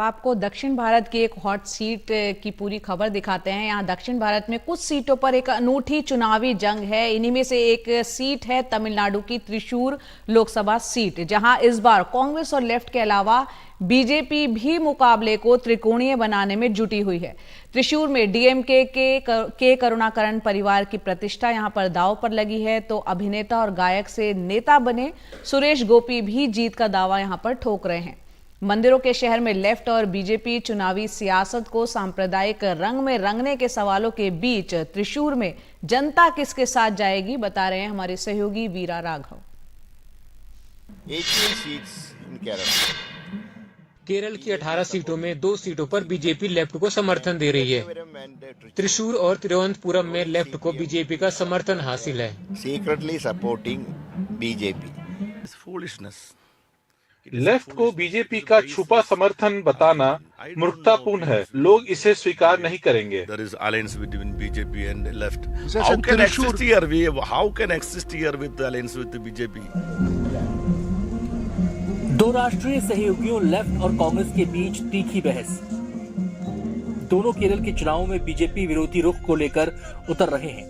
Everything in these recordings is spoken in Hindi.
आपको दक्षिण भारत की एक हॉट सीट की पूरी खबर दिखाते हैं। यहाँ दक्षिण भारत में कुछ सीटों पर एक अनूठी चुनावी जंग है। इन्हीं में से एक सीट है तमिलनाडु की त्रिशूर लोकसभा सीट, जहां इस बार कांग्रेस और लेफ्ट के अलावा बीजेपी भी मुकाबले को त्रिकोणीय बनाने में जुटी हुई है। त्रिशूर में डीएमके के करुणाकरण परिवार की प्रतिष्ठा यहां पर दांव पर लगी है, तो अभिनेता और गायक से नेता बने सुरेश गोपी भी जीत का दावा यहां पर ठोक रहे हैं। मंदिरों के शहर में लेफ्ट और बीजेपी चुनावी सियासत को सांप्रदायिक रंग में रंगने के सवालों के बीच त्रिशूर में जनता किसके साथ जाएगी, बता रहे हैं हमारे सहयोगी वीरा राघव। 18 seats in Kerala. केरल की 18 सीटों में 2 सीटों पर बीजेपी लेफ्ट को समर्थन दे रही है। त्रिशूर और तिरुवनंतपुरम में लेफ्ट को बीजेपी का समर्थन हासिल है। Secretly supporting BJP. लेफ्ट को बीजेपी का छुपा समर्थन बताना मूर्खतापूर्ण है। लोग इसे स्वीकार नहीं करेंगे। There is alliance between BJP and left. How can exist here? How can exist here with the alliance with the BJP? दो राष्ट्रीय सहयोगियों लेफ्ट और कांग्रेस के बीच तीखी बहस। दोनों केरल के चुनावों में बीजेपी विरोधी रुख को लेकर उतर रहे हैं।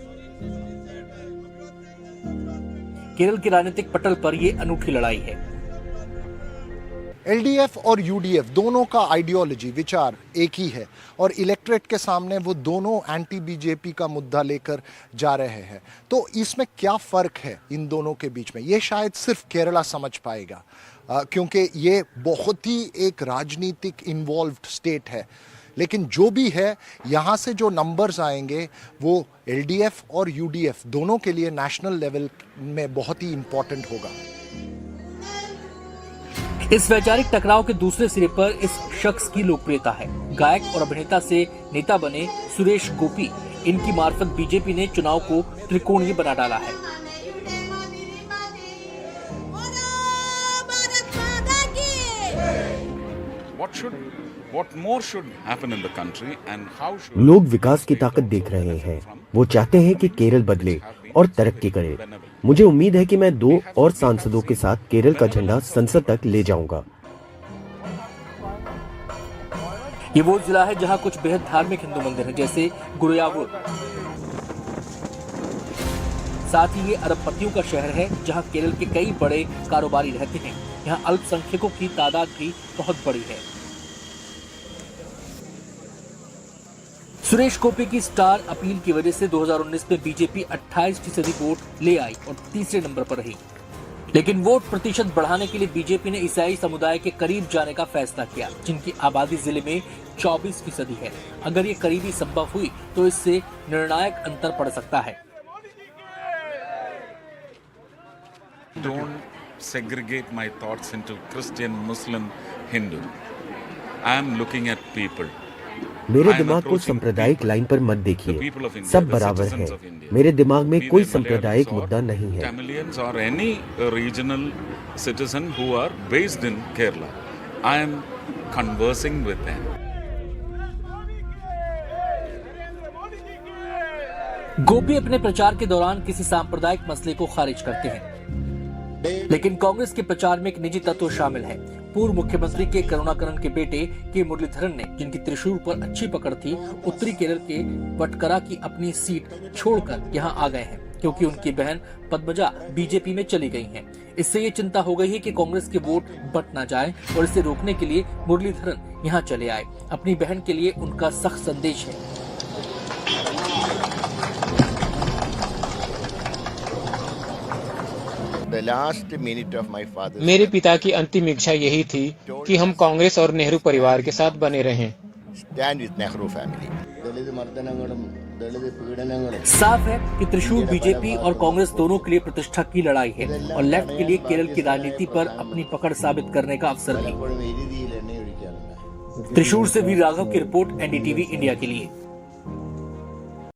केरल के राजनीतिक पटल पर ये अनूठी लड़ाई है। एलडीएफ और यूडीएफ दोनों का आइडियोलॉजी विचार एक ही है और इलेक्ट्रेट के सामने वो दोनों एंटी बीजेपी का मुद्दा लेकर जा रहे हैं। तो इसमें क्या फर्क है इन दोनों के बीच में, ये शायद सिर्फ केरला समझ पाएगा, क्योंकि ये बहुत ही एक राजनीतिक इन्वॉल्व्ड स्टेट है। लेकिन जो भी है, यहाँ से जो नंबर्स आएंगे वो एलडीएफ और यूडीएफ दोनों के लिए नेशनल लेवल में बहुत ही इंपॉर्टेंट होगा। इस वैचारिक टकराव के दूसरे सिरे पर इस शख्स की लोकप्रियता है। गायक और अभिनेता से नेता बने सुरेश गोपी, इनकी मार्फत बीजेपी ने चुनाव को त्रिकोणीय बना डाला है। लोग विकास की ताकत देख रहे हैं। वो चाहते हैं कि केरल बदले और तरक्की करे। मुझे उम्मीद है कि मैं 2 और सांसदों के साथ केरल का झंडा संसद तक ले जाऊंगा। ये वो जिला है जहां कुछ बेहद धार्मिक हिंदू मंदिर हैं, जैसे गुरुयावुर। साथ ही ये अरबपतियों का शहर है, जहां केरल के कई बड़े कारोबारी रहते हैं। यहाँ अल्पसंख्यकों की तादाद भी बहुत बड़ी है। सुरेश गोपी की स्टार अपील की वजह से 2019 में बीजेपी 28% वोट ले आई और तीसरे नंबर पर रही। लेकिन वोट प्रतिशत बढ़ाने के लिए बीजेपी ने ईसाई समुदाय के करीब जाने का फैसला किया, जिनकी आबादी जिले में 24% है। अगर ये करीबी संभव हुई तो इससे निर्णायक अंतर पड़ सकता है। Don't segregate my thoughts into Christian, Muslim, Hindu. I am looking at people. मेरे दिमाग को सांप्रदायिक लाइन पर मत देखिए, सब बराबर हैं। मेरे दिमाग में कोई सांप्रदायिक मुद्दा नहीं है। Tamilians or any regional citizen who are based in Kerala, I am conversing with them. गोपी अपने प्रचार के दौरान किसी सांप्रदायिक मसले को खारिज करते हैं, लेकिन कांग्रेस के प्रचार में एक निजी तत्व शामिल है। पूर्व मुख्यमंत्री के करुणाकरण के बेटे के मुरलीधरन ने, जिनकी त्रिशूर पर अच्छी पकड़ थी, उत्तरी केरल के वटकरा की अपनी सीट छोड़कर यहां आ गए हैं, क्योंकि उनकी बहन पद्मजा बीजेपी में चली गई हैं। इससे ये चिंता हो गई है कि कांग्रेस के वोट बट ना जाए और इसे रोकने के लिए मुरलीधरन यहां चले आए। अपनी बहन के लिए उनका सख्त संदेश है। मेरे पिता की अंतिम इच्छा यही थी कि हम कांग्रेस और नेहरू परिवार के साथ बने रहें। साफ है कि त्रिशूर बीजेपी और कांग्रेस दोनों के लिए प्रतिष्ठा की लड़ाई है और लेफ्ट के लिए केरल की राजनीति पर अपनी पकड़ साबित करने का अवसर भी। त्रिशूर से वीर राघव की रिपोर्ट, एनडीटीवी इंडिया के लिए।